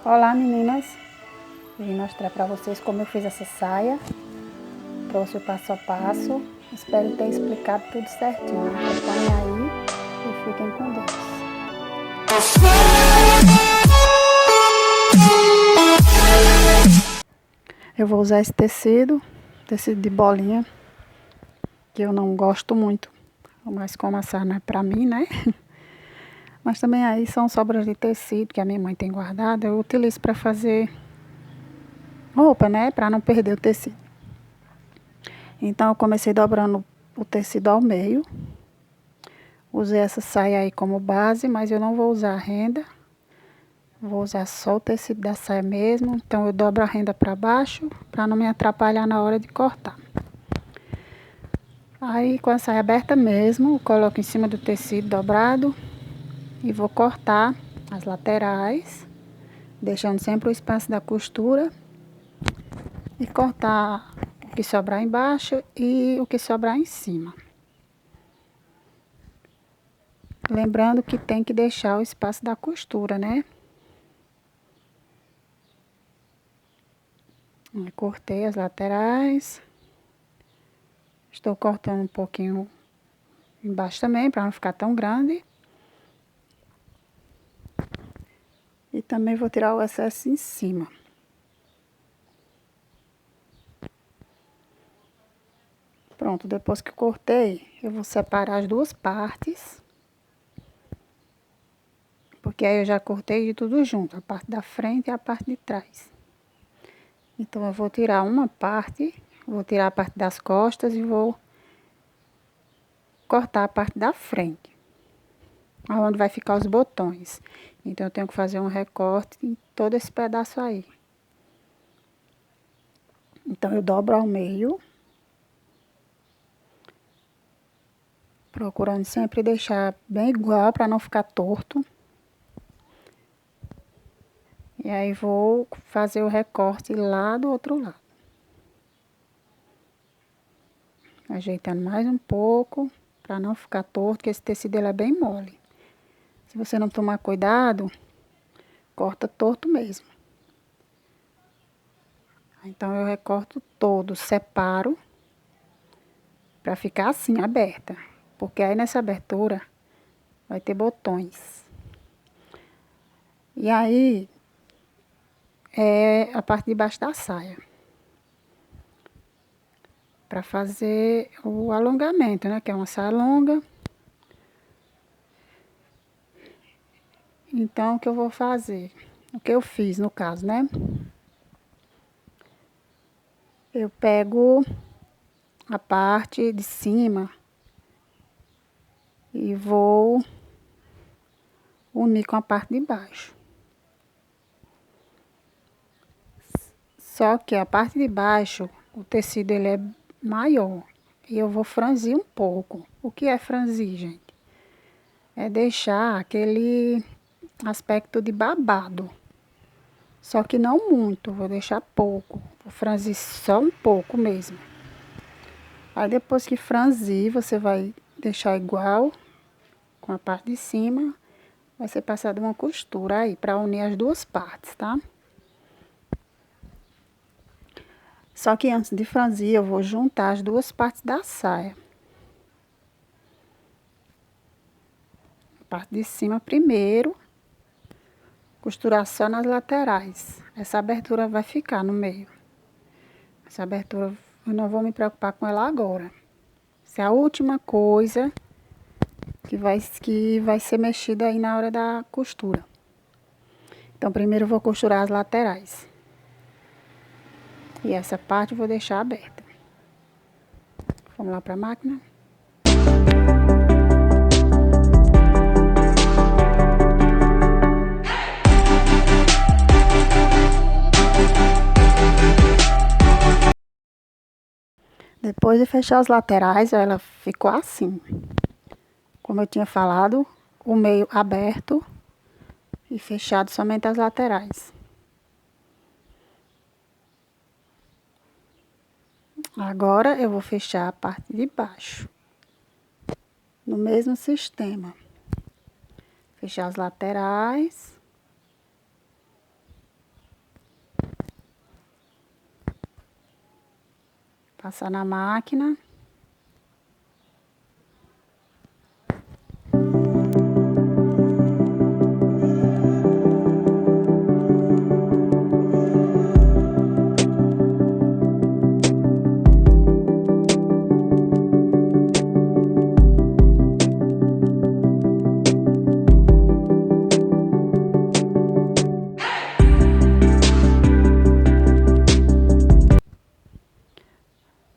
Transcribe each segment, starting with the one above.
Olá meninas, vim mostrar para vocês como eu fiz essa saia, trouxe o passo a passo, espero ter explicado tudo certinho. Acompanhem aí e fiquem com Deus. Eu vou usar esse tecido de bolinha, que eu não gosto muito, mas como a saia não é para mim, né? Mas também aí são sobras de tecido que a minha mãe tem guardado, eu utilizo para fazer roupa, né? Para não perder o tecido. Então eu comecei dobrando o tecido ao meio. Usei essa saia aí como base, mas eu não vou usar a renda. Vou usar só o tecido da saia mesmo. Então eu dobro a renda para baixo, para não me atrapalhar na hora de cortar. Aí com a saia aberta mesmo, eu coloco em cima do tecido dobrado e vou cortar as laterais, deixando sempre o espaço da costura. E cortar o que sobrar embaixo e o que sobrar em cima. Lembrando que tem que deixar o espaço da costura, né? Cortei as laterais. Estou cortando um pouquinho embaixo também, para não ficar tão grande. E também vou tirar o excesso em cima. Pronto, depois que cortei, eu vou separar as duas partes. Porque aí eu já cortei de tudo junto, a parte da frente e a parte de trás. Então eu vou tirar uma parte, vou tirar a parte das costas e vou cortar a parte da frente, onde vai ficar os botões. Então eu tenho que fazer um recorte em todo esse pedaço aí. Então eu dobro ao meio, procurando sempre deixar bem igual para não ficar torto. E aí vou fazer o recorte lá do outro lado. Ajeitando mais um pouco, para não ficar torto, porque esse tecido ele é bem mole. Se você não tomar cuidado, corta torto mesmo. Então eu recorto todo, separo, para ficar assim, aberta. Porque aí nessa abertura vai ter botões. E aí é a parte de baixo da saia. Para fazer o alongamento, né? Que é uma saia longa. Então, o que eu vou fazer? O que eu fiz, no caso, né? Eu pego a parte de cima e vou unir com a parte de baixo. Só que a parte de baixo, o tecido ele é maior. E eu vou franzir um pouco. O que é franzir, gente? É deixar aquele aspecto de babado. Só que não muito, vou deixar pouco. Vou franzir só um pouco mesmo. Aí depois que franzir, você vai deixar igual com a parte de cima. Vai ser passada uma costura aí, para unir as duas partes, tá? Só que antes de franzir, eu vou juntar as duas partes da saia. A parte de cima primeiro, costurar só nas laterais. Essa abertura vai ficar no meio. Essa abertura, eu não vou me preocupar com ela agora. Essa é a última coisa que vai ser mexida aí na hora da costura. Então, primeiro eu vou costurar as laterais. E essa parte eu vou deixar aberta. Vamos lá para a máquina. Depois de fechar as laterais, ela ficou assim. Como eu tinha falado, o meio aberto e fechado somente as laterais. Agora eu vou fechar a parte de baixo. No mesmo sistema. Fechar as laterais. Passar na máquina.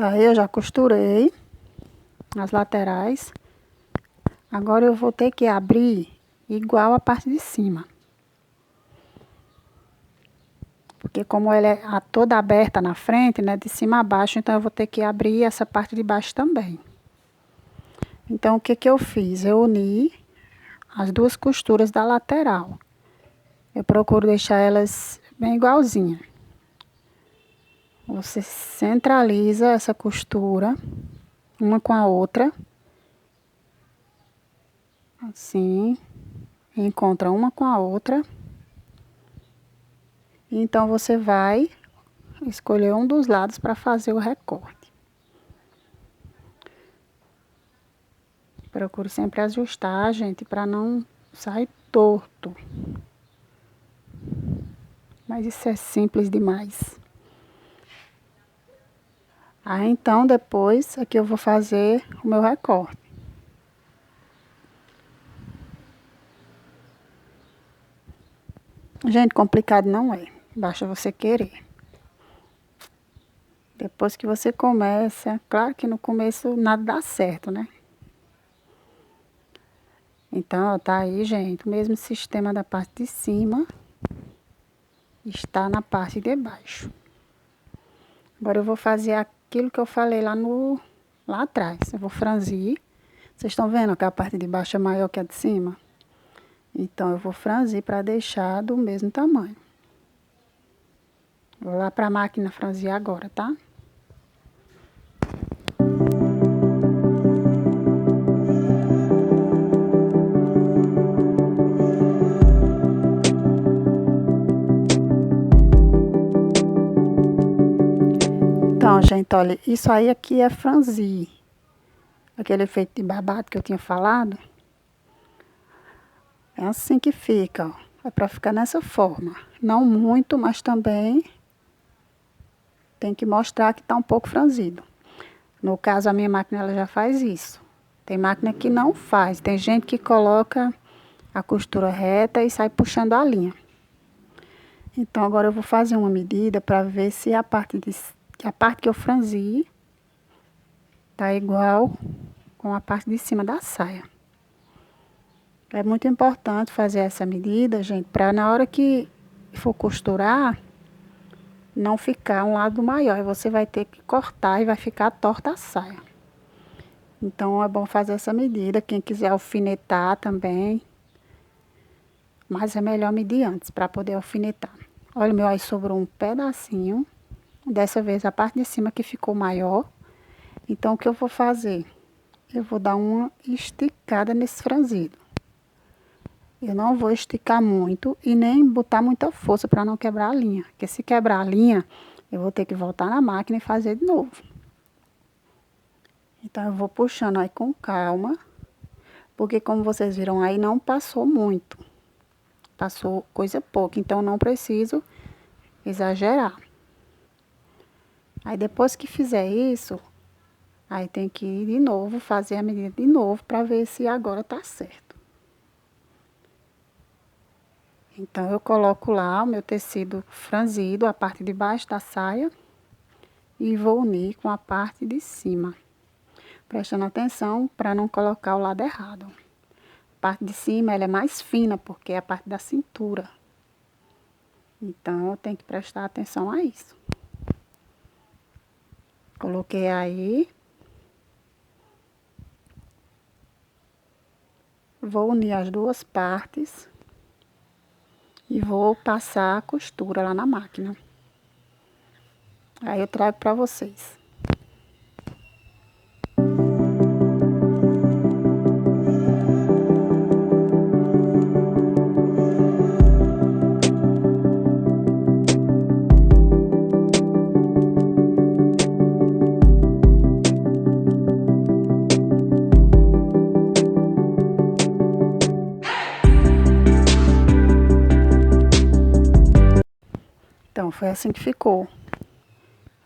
Tá, eu já costurei as laterais. Agora eu vou ter que abrir igual a parte de cima. Porque como ela é toda aberta na frente, né, de cima a baixo, então eu vou ter que abrir essa parte de baixo também. Então o que que eu fiz? Eu uni as duas costuras da lateral. Eu procuro deixar elas bem igualzinhas. Você centraliza essa costura, uma com a outra. Assim. Encontra uma com a outra. Então, você vai escolher um dos lados para fazer o recorte. Procure sempre ajustar, gente, para não sair torto. Mas isso é simples demais. Aí, então, depois, aqui eu vou fazer o meu recorte. Gente, complicado não é. Basta você querer. Depois que você começa, claro que no começo nada dá certo, né? Então, ó, tá aí, gente, o mesmo sistema da parte de cima está na parte de baixo. Agora eu vou fazer aquilo que eu falei lá atrás. Eu vou franzir. Vocês estão vendo que a parte de baixo é maior que a de cima? Então, eu vou franzir para deixar do mesmo tamanho. Vou lá para a máquina franzir agora, tá? Então, gente, olha, isso aí aqui é franzir. Aquele efeito de babado que eu tinha falado. É assim que fica, ó. É para ficar nessa forma. Não muito, mas também tem que mostrar que tá um pouco franzido. No caso, a minha máquina ela já faz isso. Tem máquina que não faz. Tem gente que coloca a costura reta e sai puxando a linha. Então, agora eu vou fazer uma medida para ver se a parte que eu franzi tá igual com a parte de cima da saia. É muito importante fazer essa medida, gente, para na hora que for costurar, não ficar um lado maior. E você vai ter que cortar e vai ficar torta a saia. Então, é bom fazer essa medida. Quem quiser alfinetar também. Mas é melhor medir antes, para poder alfinetar. Olha, meu, aí sobrou um pedacinho. Dessa vez, a parte de cima que ficou maior. Então, o que eu vou fazer? Eu vou dar uma esticada nesse franzido. Eu não vou esticar muito e nem botar muita força para não quebrar a linha. Porque se quebrar a linha, eu vou ter que voltar na máquina e fazer de novo. Então, eu vou puxando aí com calma. Porque como vocês viram aí, não passou muito. Passou coisa pouca, então não preciso exagerar. Aí depois que fizer isso, aí tem que ir de novo, fazer a medida de novo para ver se agora tá certo. Então, eu coloco lá o meu tecido franzido, a parte de baixo da saia, e vou unir com a parte de cima. Prestando atenção para não colocar o lado errado. A parte de cima, ela é mais fina, porque é a parte da cintura. Então, eu tenho que prestar atenção a isso. Coloquei aí. Vou unir as duas partes. E vou passar a costura lá na máquina. Aí eu trago para vocês. Então, foi assim que ficou.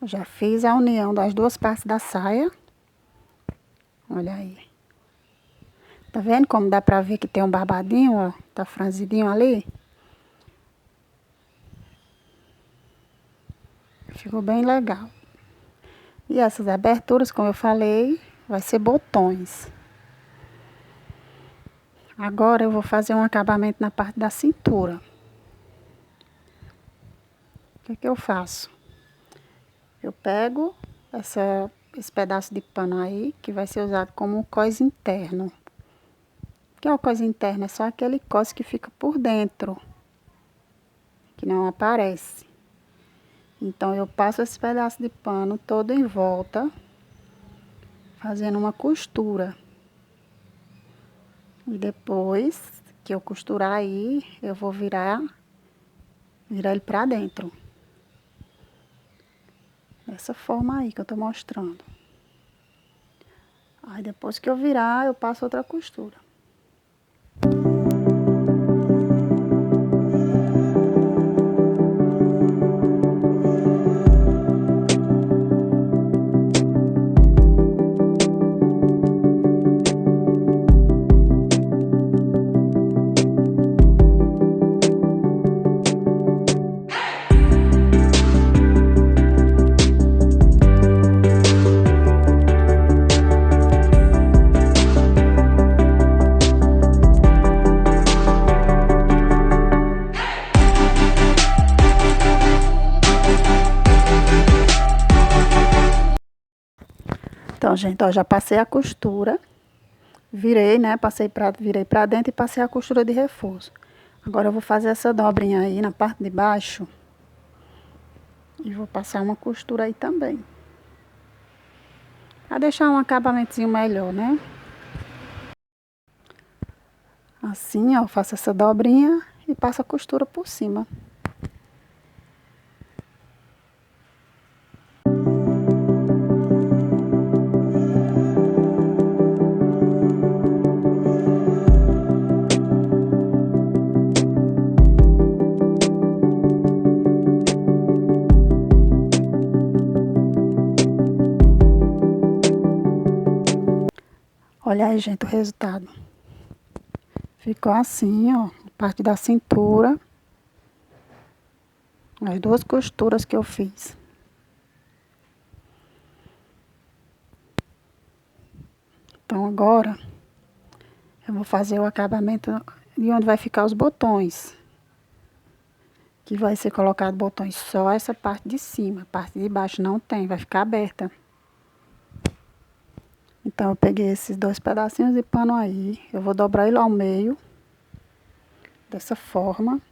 Eu já fiz a união das duas partes da saia. Olha aí. Tá vendo como dá pra ver que tem um babadinho, ó? Tá franzidinho ali? Ficou bem legal. E essas aberturas, como eu falei, vai ser botões. Agora eu vou fazer um acabamento na parte da cintura. O que é que eu faço? Eu pego esse pedaço de pano aí, que vai ser usado como um cós interno. O que é o cós interno? É só aquele cós que fica por dentro, que não aparece. Então, eu passo esse pedaço de pano todo em volta, fazendo uma costura. E depois que eu costurar aí, eu vou virar ele pra dentro. Dessa forma aí que eu tô mostrando. Aí depois que eu virar, eu passo outra costura. Então, gente, ó, já passei a costura, virei, né, virei pra dentro e passei a costura de reforço. Agora eu vou fazer essa dobrinha aí na parte de baixo e vou passar uma costura aí também. Pra deixar um acabamentozinho melhor, né? Assim, ó, faço essa dobrinha e passo a costura por cima. Olha aí, gente, o resultado. Ficou assim, ó, parte da cintura. As duas costuras que eu fiz. Então, agora, eu vou fazer o acabamento de onde vai ficar os botões. Que vai ser colocado botões só essa parte de cima. A parte de baixo não tem, vai ficar aberta. Então, eu peguei esses dois pedacinhos de pano aí. Eu vou dobrar ele ao meio. Dessa forma.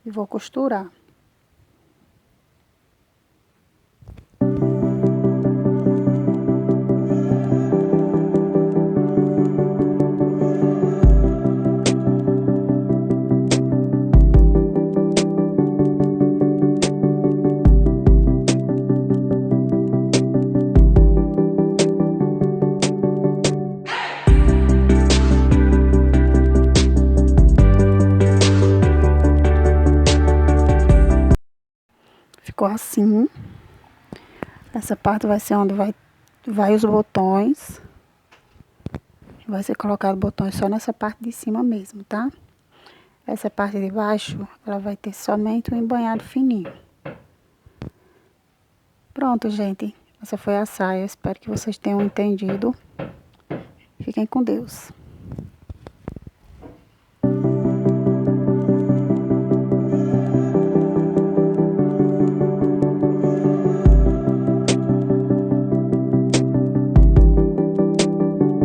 E vou costurar. Ficou assim. Essa parte vai ser onde vai os botões. Vai ser colocado botões só nessa parte de cima mesmo, tá? Essa parte de baixo, ela vai ter somente um embanhado fininho. Pronto, gente. Essa foi a saia. Espero que vocês tenham entendido. Fiquem com Deus.